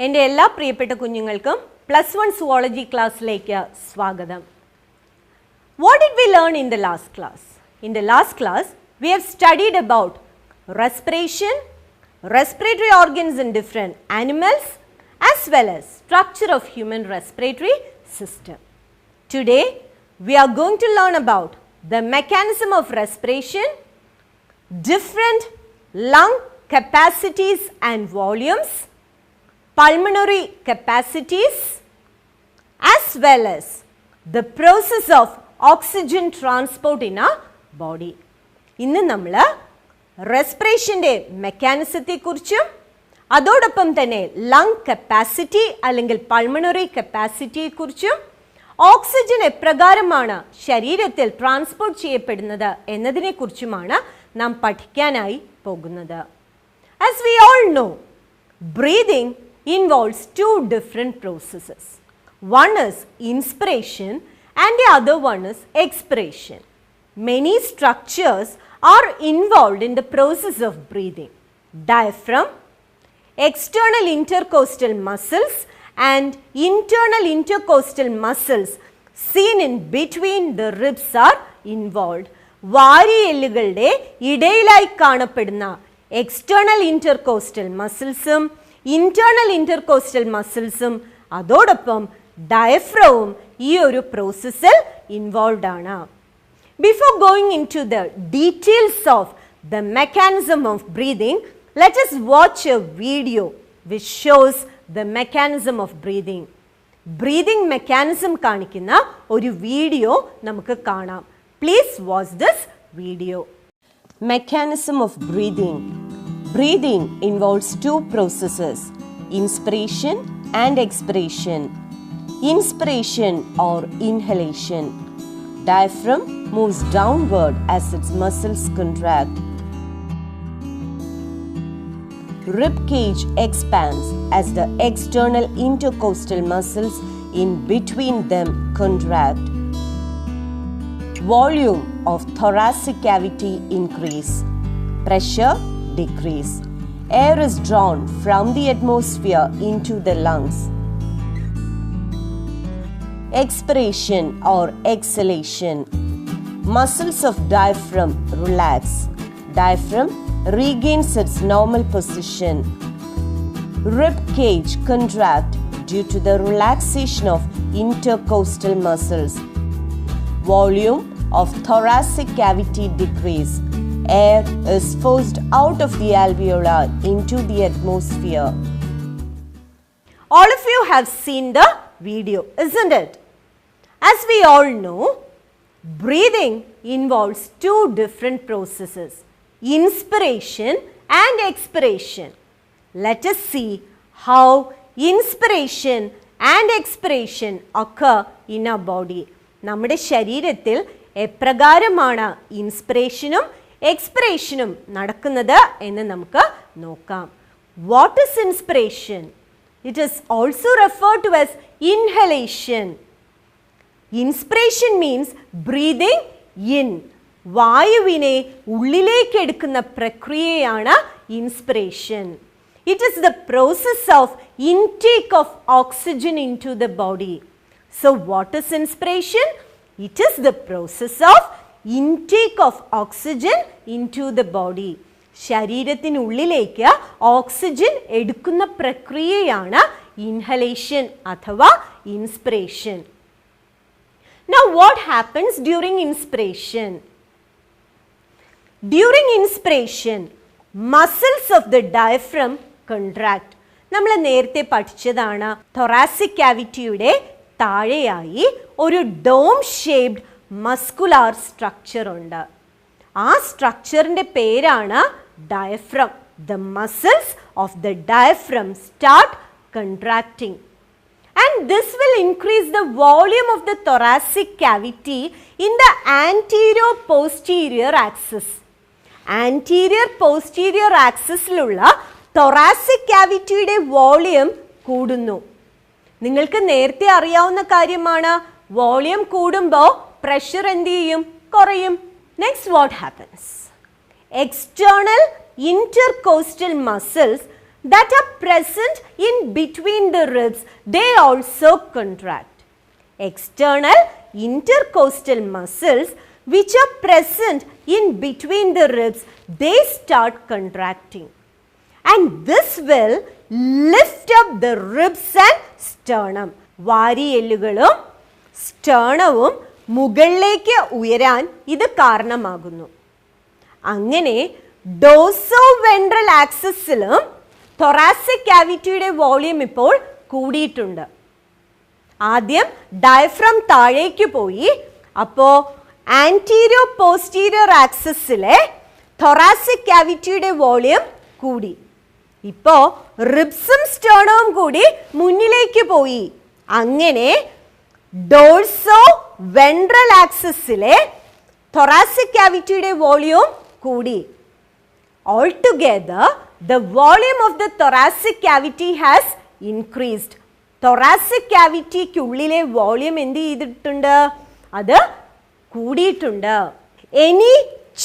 എൻ്റെ എല്ലാ പ്രിയപ്പെട്ട കുഞ്ഞുങ്ങൾക്കും +1 സുവോളജി ക്ലാസ്സിലേക്ക് സ്വാഗതം. What did we learn in the last class? In the last class, we have studied about respiration, respiratory organs in different animals, as well as structure of human respiratory system. Today, we are going to learn about the mechanism of respiration, different lung capacities and volumes, pulmonary capacities, as well as the process of oxygen transport in our body. ഇന്ന് നമ്മൾ റെസ്പിറേഷൻ്റെ മെക്കാനിസത്തെക്കുറിച്ചും അതോടൊപ്പം തന്നെ lung capacity അല്ലെങ്കിൽ pulmonary കപ്പാസിറ്റിയെക്കുറിച്ചും oxygen എപ്രകാരമാണ് ശരീരത്തിൽ transport ചെയ്യപ്പെടുന്നത് എന്നതിനെക്കുറിച്ചുമാണ് നാം പഠിക്കാനായി പോകുന്നത്. As we all know, breathing involves two different processes. One is inspiration and the other one is expiration. Many structures are involved in the process of breathing. Diaphragm, external intercostal muscles and internal intercostal muscles seen in between the ribs are involved. വാരിയെല്ലുകളുടെ ഇടയിലായി കാണപ്പെടുന്ന external intercostal മസിൽസും internal intercostal മസിൽസും അതോടൊപ്പം ഡയഫ്രവും ഈ ഒരു പ്രോസസ്സിൽ ഇൻവോൾവ് ആണ്. Before going into the details of the mechanism of breathing, let us watch a video which shows the mechanism of breathing. Breathing mechanism കാണിക്കുന്ന ഒരു വീഡിയോ നമുക്ക് കാണാം. Please watch this video. Mechanism of breathing. Breathing involves two processes, inspiration and expiration. Inspiration or inhalation. Diaphragm moves downward as its muscles contract. Rib cage expands as the external intercostal muscles in between them contract. Volume of thoracic cavity increase. Pressure decrease. Air is drawn from the atmosphere into the lungs. Expiration or exhalation. Muscles of diaphragm relax. Diaphragm regains its normal position. Rib cage contract due to the relaxation of intercostal muscles. Volume of thoracic cavity decrease. Air is forced out of the alveoli into the atmosphere. All of you have seen the video, isn't it? As we all know, breathing involves two different processes, inspiration and expiration. Let us see how inspiration and expiration occur in our body. നമ്മുടെ ശരീരത്തിൽ എപ്രകാരമാണ് ഇൻസ്പിറേഷനും എക്സ്പിറേഷനും നടക്കുന്നത് എന്ന് നമുക്ക് നോക്കാം. What is inspiration? It is also referred to as inhalation. Inspiration means breathing in. വായുവിനെ ഉള്ളിലേക്ക് എടുക്കുന്ന പ്രക്രിയയാണ് inspiration. It is the process of intake of oxygen into the body. So what is inspiration? It is the process of intake of oxygen into the body. ശരീരത്തിനുള്ളിലേക്ക് oxygen എടുക്കുന്ന പ്രക്രിയയാണ് inhalation അഥവാ inspiration. Now what happens during inspiration? During inspiration, muscles of the diaphragm contract. നമ്മൾ നേരത്തെ പഠിച്ചതാണ് thoracic cavityയുടെ താഴെയായി ഒരു dome shaped muscular structure ഉണ്ട്. ആ സ്ട്രക്ചറിൻ്റെ പേരാണ് diaphragm. The muscles of the diaphragm start contracting and this will increase the volume of the thoracic cavity in the anterior posterior axis. Anterior posterior ആക്സിസിലുള്ള thoracic cavityയുടെ volume കൂടുന്നു. നിങ്ങൾക്ക് നേരത്തെ അറിയാവുന്ന കാര്യമാണ്, വോളിയം കൂടുമ്പോൾ പ്രഷർ എന്ത് ചെയ്യും? കുറയും. Next what happens? External intercostal muscles that are present in between the ribs, they also contract. External intercostal muscles which are present in between the ribs, they start contracting. And this will lift up the ribs and sternum. വാരിയെല്ലുകളും സ്റ്റേണവും മുകളിലേക്ക് ഉയരാൻ ഇത് കാരണമാകുന്നു. അങ്ങനെ ഡോസോ ventral ആക്സിസിലും thoracic ക്യാവിറ്റിയുടെ volume ഇപ്പോൾ കൂടിയിട്ടുണ്ട്. ആദ്യം diaphragm താഴേക്ക് പോയി, അപ്പോൾ ആൻറ്റീരിയോ പോസ്റ്റീരിയർ ആക്സിസിലെ thoracic ക്യാവിറ്റിയുടെ വോളിയം കൂടി. ഇപ്പോൾ റിബ്സും സ്റ്റേണവും കൂടി മുന്നിലേക്ക് പോയി. അങ്ങനെ ഡോഴ്സോ വെൻട്രൽ ആക്സിസിലെ thoracic ക്യാവിറ്റിയുടെ വോളിയം കൂടി. Altogether, the volume of the thoracic cavity has increased. Thoracic cavityക്കുള്ളിലെ വോളിയം എന്ത് ചെയ്തിട്ടുണ്ട്? അത് കൂടിയിട്ടുണ്ട്. Any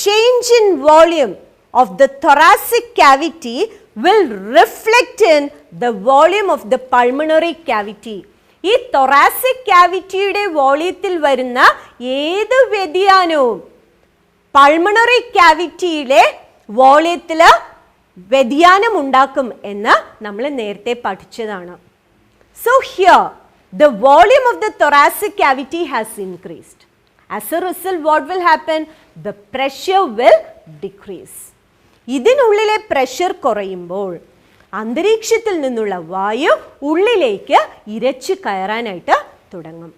change in volume of the thoracic cavity will reflect in the volume of the pulmonary cavity. ഈ thoracic cavityയുടെ വോളിയത്തിൽ വരുന്ന ഏത് വ്യതിയാനവും പൾമണറി ക്യാവിറ്റിയിലെ വോളിയത്തിൽ വ്യതിയാനം ഉണ്ടാക്കും എന്ന് നമ്മൾ നേരത്തെ പഠിച്ചതാണ്. So here the volume of the thoracic cavity has increased. As a result, what will happen? The pressure will decrease. ഇതിനുള്ളിലെ പ്രഷർ കുറയുമ്പോൾ അന്തരീക്ഷത്തിൽ നിന്നുള്ള വായു ഉള്ളിലേക്ക് ഇരച്ചു കയറാനായിട്ട് തുടങ്ങും.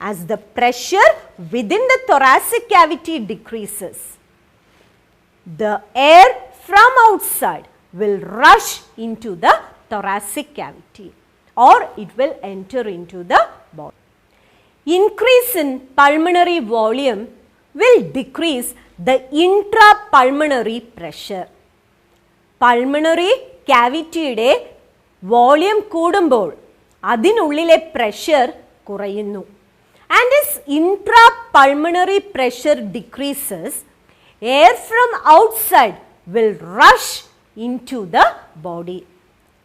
As the pressure within the thoracic cavity decreases, the air from outside will rush into the thoracic cavity or it will enter into the body. Increase in pulmonary volume will decrease the intrapulmonary pressure. Pulmonary ക്യാവിറ്റിയുടെ volume കൂടുമ്പോൾ അതിനുള്ളിലെ pressure കുറയുന്നു. And as intrapulmonary pressure decreases, air from outside will rush into the body.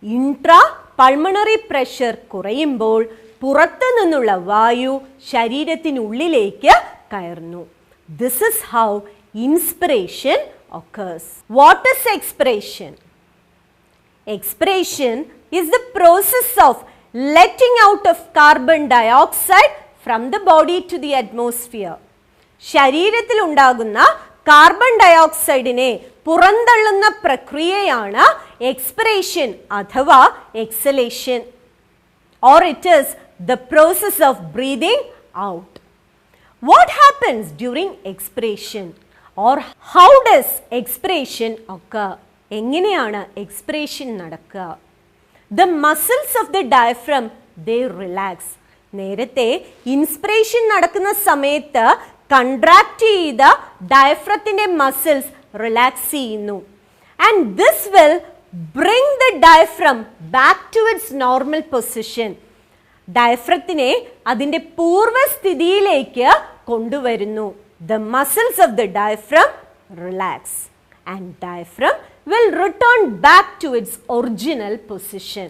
Intrapulmonary pressure കുറയുമ്പോൾ പുറത്തു നിന്നുള്ള വായു ശരീരത്തിനുള്ളിലേക്ക് കയറുന്നു. This is how inspiration occurs. What is expiration? Expiration is the process of letting out of carbon dioxide from the body to the atmosphere. ശരീരത്തിൽ ഉണ്ടാകുന്ന carbon ഡയോക്സൈഡിനെ പുറന്തള്ളുന്ന പ്രക്രിയയാണ് expiration അഥവാ exhalation. Or it is the process of breathing out. What happens during expiration? Or how does expiration occur? എങ്ങനെയാണ് expiration നടക്കുക? The muscles of the diaphragm, they relax. നേരത്തെ inspiration നടക്കുന്ന സമയത്ത് കൺട്രാക്ട് ചെയ്ത ഡയഫ്രത്തിന്റെ മസിൽസ് റിലാക്സ് ചെയ്യുന്നു. And this will bring the diaphragm back to its normal position. ഡയഫ്രത്തിനെ അതിൻ്റെ പൂർവ്വസ്ഥിതിയിലേക്ക് കൊണ്ടുവരുന്നു. The muscles of the diaphragm relax and diaphragm will return back to its original position.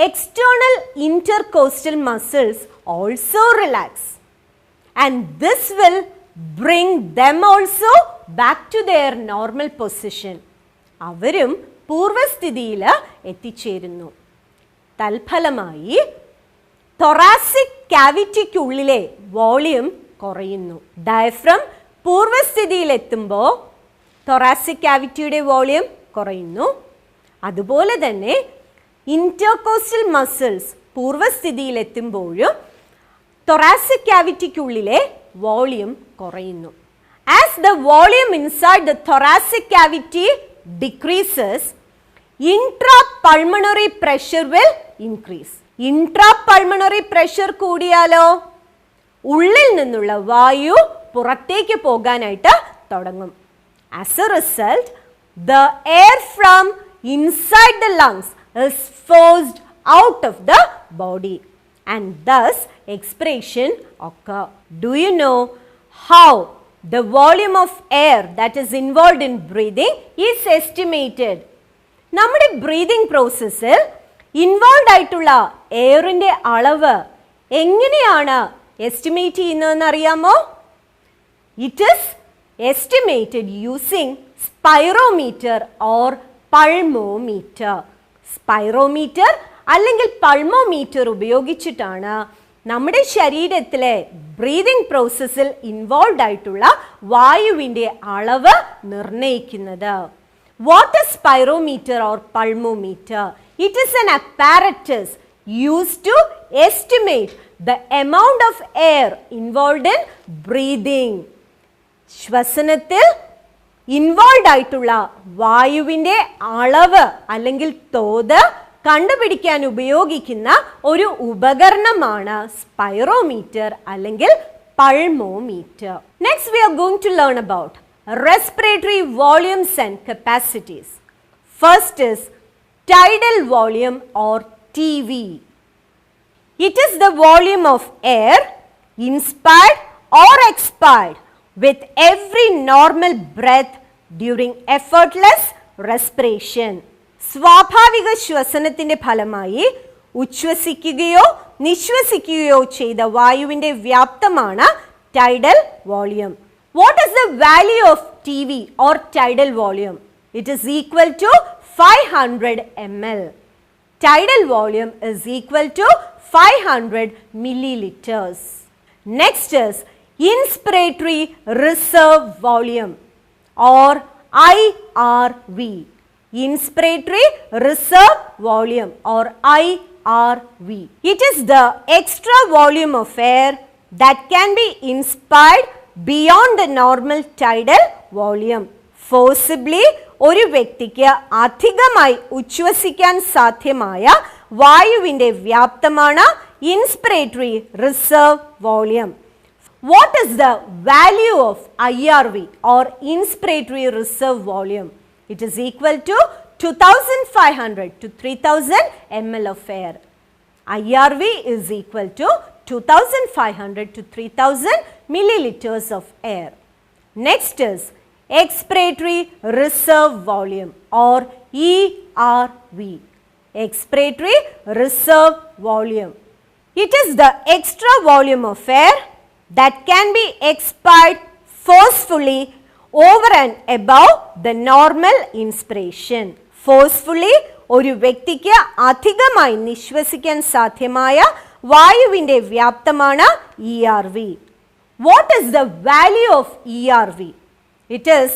External intercostal muscles also relax and this will bring them also back to their normal position. അവരും പൂർവ്വസ്ഥിതിയിൽ എത്തിച്ചേരുന്നു. തൽഫലമായി thoracic ക്യാവിറ്റിക്കുള്ളിലെ volume കുറയുന്നു. Diaphragm പൂർവ്വസ്ഥിതിയിലെത്തുമ്പോൾ thoracic ക്യാവിറ്റിയുടെ volume കുറയുന്നു. അതുപോലെ തന്നെ intercostal muscles പൂർവ്വസ്ഥിതിയിലെത്തുമ്പോഴും thoracic ക്യാവിറ്റിക്കുള്ളിലെ volume കുറയുന്നു. As the volume inside the thoracic cavity decreases, intrapulmonary pressure will increase. Intrapulmonary pressure കൂടിയാലോ ഉള്ളിൽ നിന്നുള്ള വായു പുറത്തേക്ക് പോകാനായിട്ട് തുടങ്ങും. As a result, the air from inside the lungs is forced out of the body and thus expiration occur. Do you know how the volume of air that is involved in breathing is estimated? നമ്മുടെ breathing പ്രോസസ്സിൽ involve ആയിട്ടുള്ള എയറിൻ്റെ അളവ് എങ്ങനെയാണ് estimate ചെയ്യുന്നതെന്ന് അറിയാമോ? It is estimated using spirometer or pulmometer. Spirometer അല്ലെങ്കിൽ pulmometer ഉപയോഗിച്ചിട്ടാണ് നമ്മുടെ ശരീരത്തിലെ ബ്രീതിങ് പ്രോസസ്സിൽ ഇൻവോൾവ് ആയിട്ടുള്ള വായുവിൻ്റെ അളവ് നിർണ്ണയിക്കുന്നത്. What is spirometer or pulmometer? It is an apparatus used to estimate the amount of air involved in breathing. ശ്വസനത്തിൽ ഇൻവോൾവ് ആയിട്ടുള്ള വായുവിൻ്റെ അളവ് അല്ലെങ്കിൽ തോത് കണ്ടുപിടിക്കാൻ ഉപയോഗിക്കുന്ന ഒരു ഉപകരണമാണ് സ്പൈറോമീറ്റർ അല്ലെങ്കിൽ pulmometer. Next we are going to learn about respiratory volumes and capacities. First is tidal volume or TV. It is the volume of air inspired or expired with every normal breath during effortless respiration. സ്വാഭാവിക ശ്വസനത്തിൻ്റെ ഫലമായി ഉച്ഛ്വസിക്കുകയോ നിശ്വസിക്കുകയോ ചെയ്ത വായുവിൻ്റെ വ്യാപ്തമാണ് tidal volume. What is the value of TV or tidal volume? It is equal to 500 ml. Tidal volume is equal to 500 milliliters. Next is inspiratory reserve volume or IRV. Inspiratory reserve volume or IRV. It is the extra volume of air that can be inspired beyond the normal tidal volume. Forcibly ഒരു വ്യക്തിക്ക് അധികമായി ഉച്ഛ്വസിക്കാൻ സാധ്യമായ വായുവിൻ്റെ വ്യാപ്തമാണ് inspiratory reserve volume. What is the value of IRV or inspiratory reserve volume? It is equal to 2500 to 3000 ml of air. IRV is equal to 2500 to 3000 milliliters of air. Next is expiratory reserve volume or ERV. Expiratory reserve volume. It is the extra volume of air that can be expired forcefully over and above the normal inspiration. Forcefully ഒരു വ്യക്തിക്ക് അധികമായി നിശ്വസിക്കാൻ സാധ്യമായ വായുവിൻ്റെ വ്യാപ്തമാണ് ERV. What is the value of ERV? It is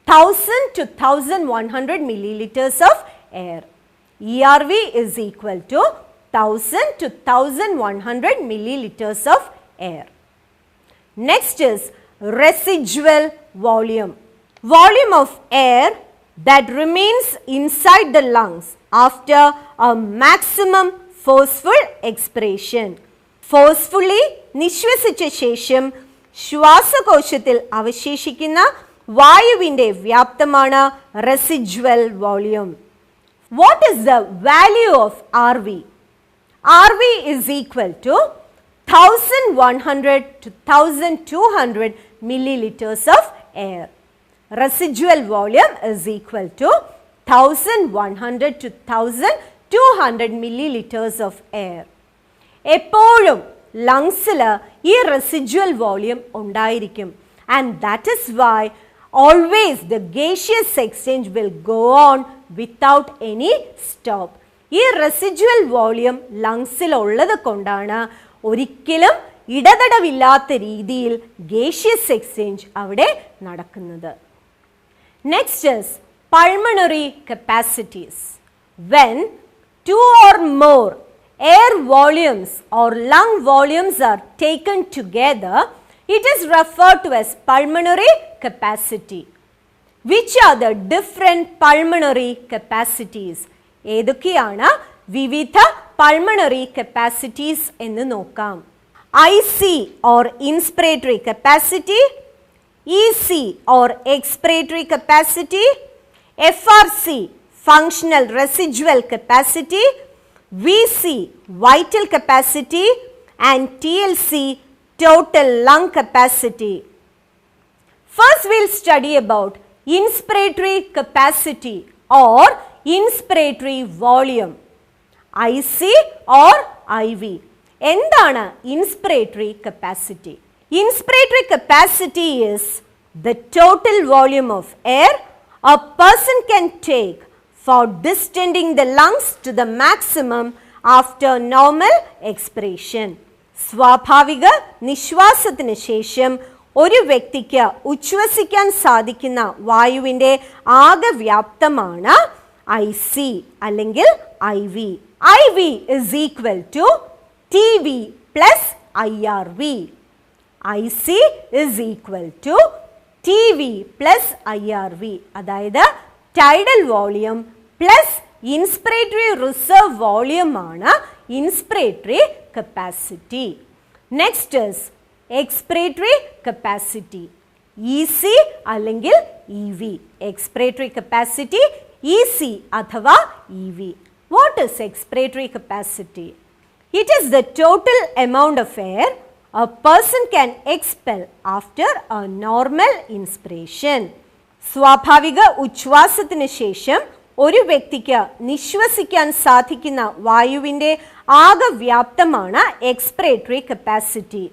1000 to 1100 milliliters of air. ERV is equal to 1000 to 1100 milliliters of air. Next is residual volume. Volume of air that remains inside the lungs after a maximum forceful expiration. Forcefully നിശ്വസിച്ച ശേഷം ശ്വാസകോശത്തിൽ അവശേഷിക്കുന്ന വായുവിൻ്റെ വ്യാപ്തമാണ് residual volume. What is the value of RV? RV is equal to 1100 to 1200 milliliters of air. Residual volume is equal to 1100 to 1200 milliliters of air. എപ്പോഴും ലങ്സിൽ ഈ residual volume ഉണ്ടായിരിക്കും. And that is why always the gaseous exchange will go on without any stop. ഈ residual volume ലങ്സിൽ ഉള്ളത് കൊണ്ടാണ് ഒരിക്കലും ഇടതടവില്ലാത്ത രീതിയിൽ ഗേഷ്യസ് എക്സ്ചേഞ്ച് അവിടെ നടക്കുന്നത്. Next is pulmonary capacities. When 2 or more air volumes or lung volumes are taken together, it is referred to as pulmonary capacity. Which are the different pulmonary capacities? ഏതൊക്കെയാണ് വിവിധ പൾമണറി കപ്പാസിറ്റീസ് എന്ന് നോക്കാം. IC or inspiratory capacity, EC or expiratory capacity, FRC functional residual capacity, VC vital capacity and TLC total lung capacity. First we'll study about inspiratory capacity or inspiratory volume, IC or IV. എന്താണ് inspiratory capacity? Inspiratory capacity is the total volume of air a person can take for distending the lungs to the maximum after normal expiration. സ്വാഭാവിക നിശ്വാസത്തിന് ശേഷം ഒരു വ്യക്തിക്ക് ഉച്ഛ്വസിക്കാൻ സാധിക്കുന്ന വായുവിൻ്റെ ആകെ വ്യാപ്തമാണ് IC അല്ലെങ്കിൽ IV. IV is equal to TV plus IRV. IC is equal to TV plus IRV. അതായത് tidal volume plus inspiratory reserve volume ആണ് inspiratory capacity. Next is expiratory capacity, EC അല്ലെങ്കിൽ EV. എക്സ്പിറേറ്ററി കപ്പാസിറ്റി EC അഥവാ EV. What is expiratory capacity? It is the total amount of air a person can expel after a normal inspiration. സ്വാഭാവിക ഉച്ഛ്വാസത്തിന് ശേഷം ഒരു വ്യക്തിക്ക് നിശ്വസിക്കാൻ സാധിക്കുന്ന വായുവിൻ്റെ ആകെ വ്യാപ്തമാണ് expiratory capacity.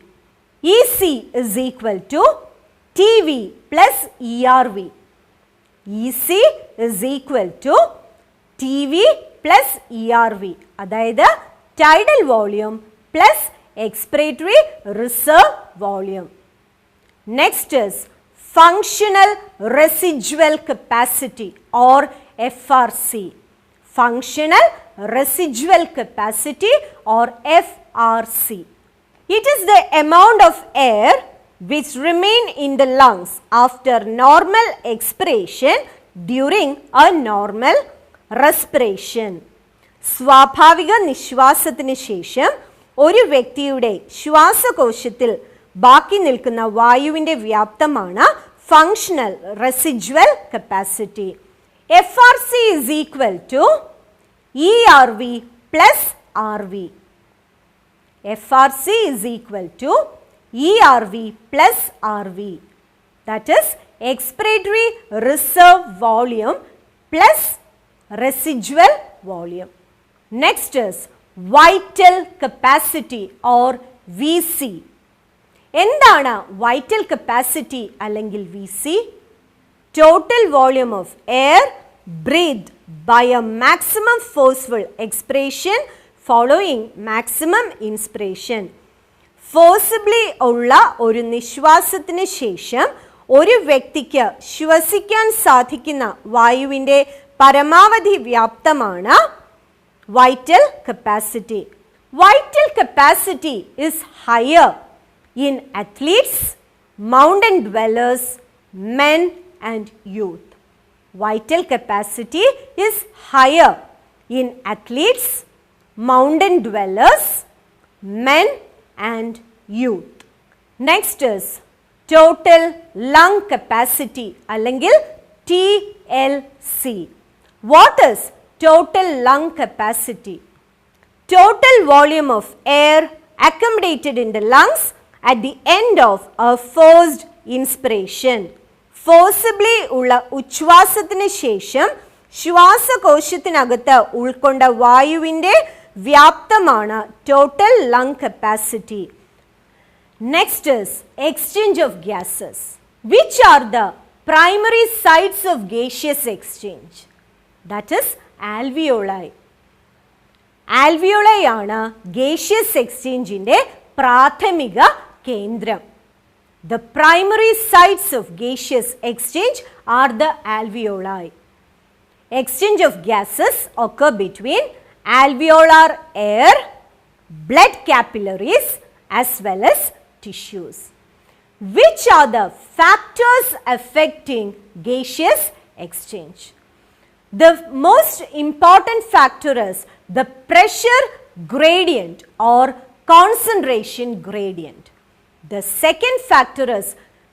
EC is equal to TV plus ERV. EC is equal to TV plus ERV. അതായത് tidal volume plus expiratory reserve volume. Next is functional residual capacity or FRC. Functional residual capacity or FRC. It is the amount of air which remain in the lungs after normal expiration during a normal respiration. സ്വാഭാവിക നിശ്വാസത്തിന് ശേഷം ഒരു വ്യക്തിയുടെ ശ്വാസകോശത്തിൽ ബാക്കി നിൽക്കുന്ന വായുവിൻ്റെ വ്യാപ്തമാണ് functional residual capacity. FRC is equal to ERV plus RV. FRC is equal to ERV plus RV. That is expiratory reserve volume plus residual volume. Next is vital capacity or VC. എന്താണ് vital capacity അല്ലെങ്കിൽ VC? Total volume of air breathed by a maximum forceful expiration following maximum inspiration. Forcibly ഉള്ള ഒരു നിശ്വാസത്തിന് ശേഷം ഒരു വ്യക്തിക്ക് ശ്വസിക്കാൻ സാധിക്കുന്ന വായുവിൻ്റെ പരമാവധി വ്യാപ്തമാണ് vital capacity. Vital capacity is higher in athletes, mountain dwellers, men and youth. Vital capacity is higher in athletes, mountain dwellers, men and youth. Next is total lung capacity അല്ലെങ്കിൽ TLC. What is total lung capacity? Total volume of air accommodated in the lungs at the end of a forced inspiration. Forcibly ഉള്ള ഉച്ഛ്വാസത്തിന് ശേഷം ശ്വാസകോശത്തിനകത്ത് ഉൾക്കൊണ്ട വായുവിൻ്റെ വ്യാപ്തമാണ് total lung capacity. Next is exchange of gases. Which are the primary sites of gaseous exchange? That is alveoli. Alveoli ആണ് gaseous എക്സ്ചേഞ്ചിൻ്റെ പ്രാഥമിക കേന്ദ്രം. The primary sites of gaseous exchange are the alveoli. Exchange of gases occur between alveolar air, blood capillaries as well as tissues. Which are the factors affecting gaseous exchange? The most important factor is the pressure gradient or concentration gradient. The second factor is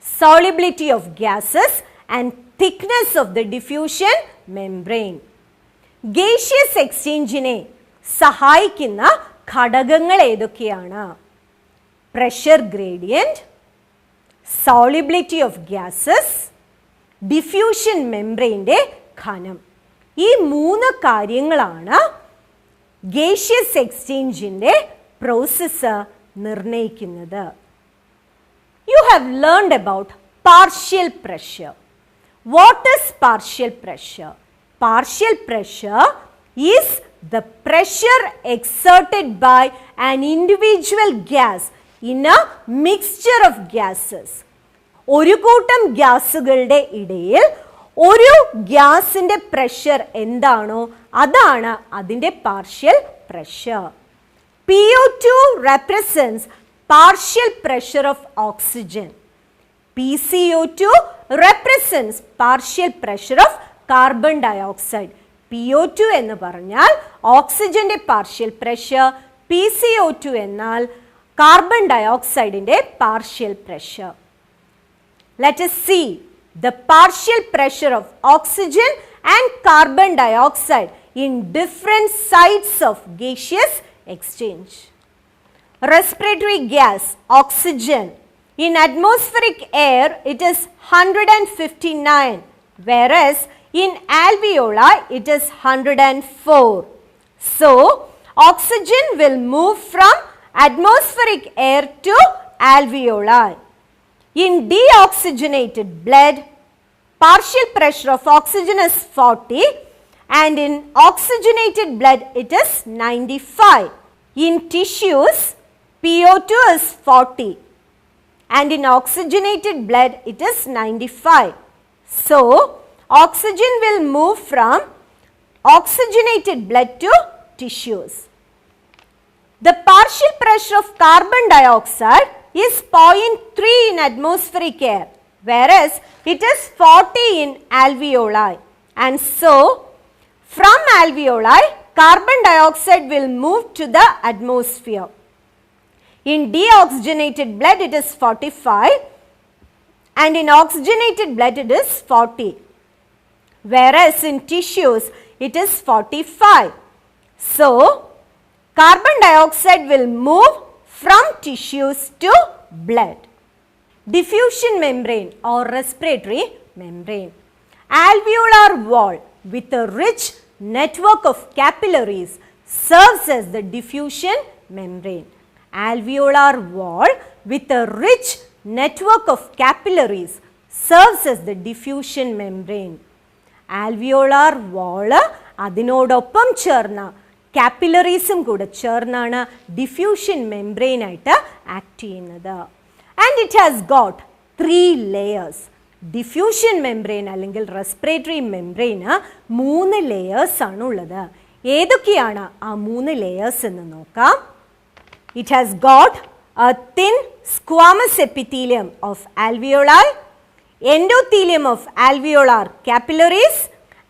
solubility of gases and thickness of the diffusion membrane. Gaseous exchange-നെ സഹായിക്കുന്ന ഘടകങ്ങൾ ഏതൊക്കെയാണ്? Pressure gradient, solubility of gases, diffusion മെംബ്രെയിൻ്റെ ഘനം. ഈ മൂന്ന് കാര്യങ്ങളാണ് gaseous എക്സ്ചേഞ്ചിൻ്റെ process നിർണ്ണയിക്കുന്നത്. You have learned about partial pressure. What is partial pressure? Partial pressure is the pressure exerted by an individual gas in a mixture of gases. ഒരു കൂട്ടം ഗ്യാസുകളുടെ ഇടയിൽ ഒരു ഗ്യാസിൻ്റെ പ്രഷർ എന്താണോ അതാണ് അതിൻ്റെ partial pressure. PO2 represents partial pressure of oxygen. PCO2 represents partial pressure of carbon dioxide. PO2 എന്ന് പറഞ്ഞാൽ ഓക്സിജന്റെ പാർഷ്യൽ പ്രഷർ, PCO2 എന്നാൽ കാർബൺ ഡയോക്സൈഡിന്റെ partial pressure. Let us see the partial pressure of oxygen and carbon dioxide in different sites of gaseous exchange. Respiratory gas, oxygen. In atmospheric air, it is 159, whereas in alveoli, it is 104. So, oxygen will move from atmospheric air to alveoli. In deoxygenated blood, partial pressure of oxygen is 40, and in oxygenated blood, it is 95. In tissues, PO2 is 40. And in oxygenated blood it is 95. So, oxygen will move from oxygenated blood to tissues. The partial pressure of carbon dioxide is 0.3 in atmospheric air, whereas it is 40 in alveoli. And so, from alveoli, carbon dioxide will move to the atmosphere. In deoxygenated blood it is 45, and in oxygenated blood it is 40, whereas in tissues it is 45. So, carbon dioxide will move from tissues to blood. Diffusion membrane or respiratory membrane. Alveolar wall with a rich network of capillaries serves as the diffusion membrane. Alveolar wall with a rich network of capillaries serves as the diffusion membrane. Alveolar wall അതിനോടൊപ്പം ചേർന്ന കാപ്പിലറീസും കൂടെ ചേർന്നാണ് diffusion membrane ആയിട്ട് act ചെയ്യുന്നത്. And it has got 3 layers. Diffusion membrane അല്ലെങ്കിൽ respiratory membrane 3 layers ആണുള്ളത്. ഏതൊക്കെയാണ് ആ 3 layers എന്ന് നോക്കാം. It has got a thin squamous epithelium of alveoli, endothelium of alveolar capillaries,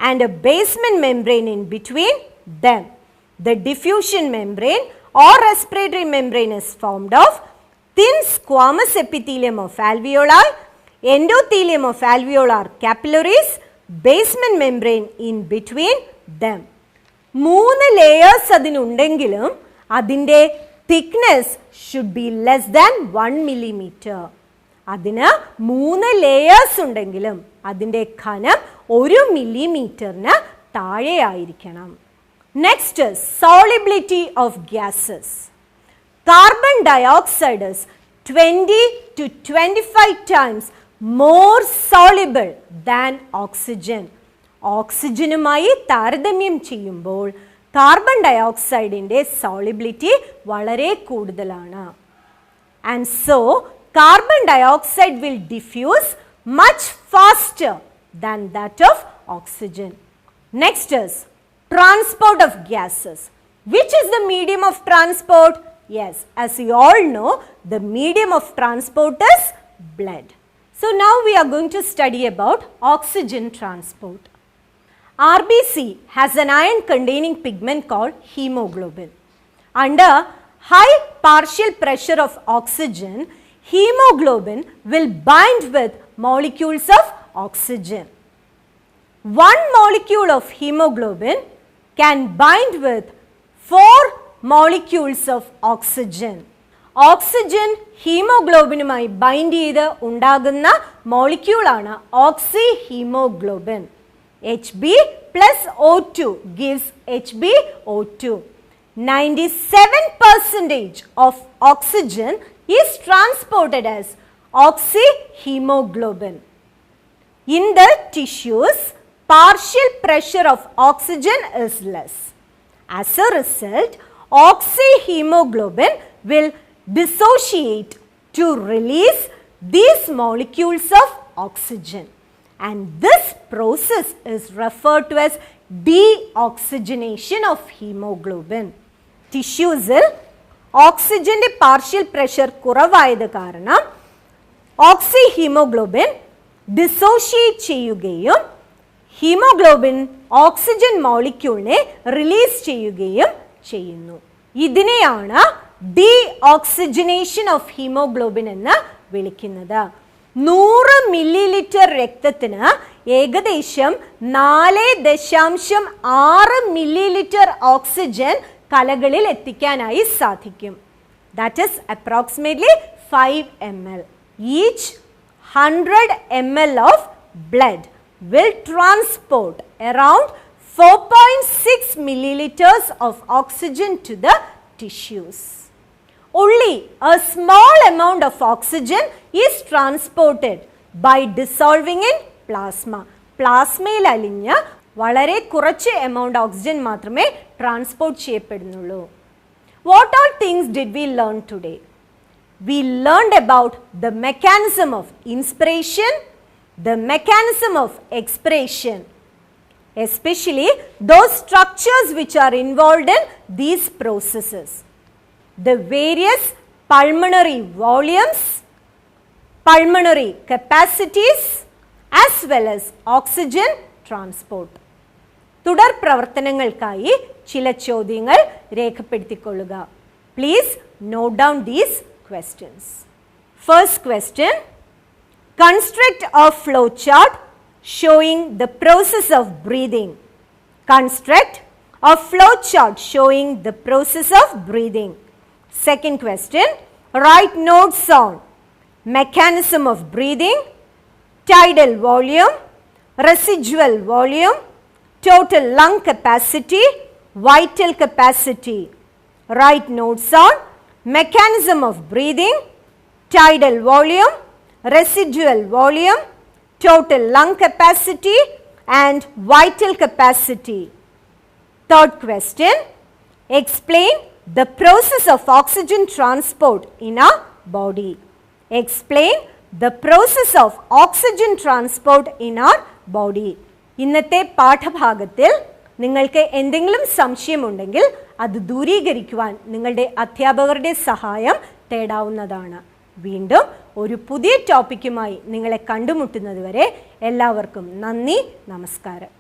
and a basement membrane in between them. The diffusion membrane or respiratory membrane is formed of thin squamous epithelium of alveoli, endothelium of alveolar capillaries, basement membrane in between them. 3 layers അതിനുണ്ടെങ്കിലും അതിൻ്റെ thickness should be less than 1 millimeter. അതിന് 3 layers ഉണ്ടെങ്കിലും അതിൻ്റെ ഘനം 1 millimeterന് താഴെയായിരിക്കണം. Next is solubility of gases. Carbon dioxide is 20 to 25 times more soluble than oxygen. ഓക്സിജനുമായി താരതമ്യം ചെയ്യുമ്പോൾ carbon ഡയോക്സൈഡിൻ്റെ solubility വളരെ കൂടുതലാണ്. And so carbon dioxide will diffuse much faster than that of oxygen. Next is transport of gases. Which is the medium of transport? Yes, as you all know, the medium of transport is blood. So now we are going to study about oxygen transport. RBC has an iron containing pigment called hemoglobin. Under high partial pressure of oxygen, hemoglobin will bind with molecules of oxygen. One molecule of hemoglobin can bind with 4 molecules of oxygen. ഓക്സിജൻ ഹീമോഗ്ലോബിനുമായി bind ചെയ്ത് ഉണ്ടാകുന്ന മോളിക്യൂളാണ് oxyhaemoglobin. Hb plus O2 gives HbO2. 97% of oxygen is transported as oxyhemoglobin. In the tissues, partial pressure of oxygen is less. As a result, oxyhemoglobin will dissociate to release these molecules of oxygen. And this process is referred to as deoxygenation of hemoglobin. Tissues oxygen partial pressure കുറവായത് കാരണം oxyhemoglobin dissociate ചെയ്യുകയും haemoglobin oxygen മോളിക്യൂളിനെ release ചെയ്യുകയും ചെയ്യുന്നു. ഇതിനെയാണ് ഡീഓക്സിജനേഷൻ of haemoglobin എന്ന് വിളിക്കുന്നത്. 100 millilitre രക്തത്തിന് ഏകദേശം 4.6 മില്ലിലിറ്റർ ഓക്സിജൻ കലകളിൽ എത്തിക്കാനായി സാധിക്കും. That is approximately 5 ml. Each 100 ml of blood will transport around 4.6 milliliters of oxygen to the tissues. Only a small amount of oxygen is transported by dissolving in plasma. പ്ലാസ്മയിൽ അലിഞ്ഞ വളരെ കുറച്ച് amount oxygen മാത്രമേ transport ചെയ്യപ്പെടുന്നുള്ളൂ. What all things did we learn today? We learned about the mechanism of inspiration, the mechanism of expiration, especially those structures which are involved in these processes, the various pulmonary volumes, pulmonary capacities, as well as oxygen transport. തുടർ പ്രവർത്തനങ്ങൾക്കായി ചില ചോദ്യങ്ങൾ രേഖപ്പെടുത്തിക്കൊള്ളുക. Please note down these questions. First question, construct a flow chart showing the process of breathing. Construct a flow chart showing the process of breathing. Second question, write notes on mechanism of breathing, tidal volume, residual volume, total lung capacity, vital capacity. Write notes on mechanism of breathing, tidal volume, residual volume, total lung capacity and vital capacity. Third question, explain the process of oxygen transport in our body. Explain the process of oxygen transport in our body. ഇന്നത്തെ പാഠഭാഗത്തിൽ നിങ്ങൾക്ക് എന്തെങ്കിലും സംശയമുണ്ടെങ്കിൽ അത് ദൂരീകരിക്കുവാൻ നിങ്ങളുടെ അധ്യാപകരുടെ സഹായം തേടാവുന്നതാണ്. വീണ്ടും ഒരു പുതിയ ടോപ്പിക്കുമായി നിങ്ങളെ കണ്ടുമുട്ടുന്നത് വരെ എല്ലാവർക്കും നന്ദി, നമസ്കാരം.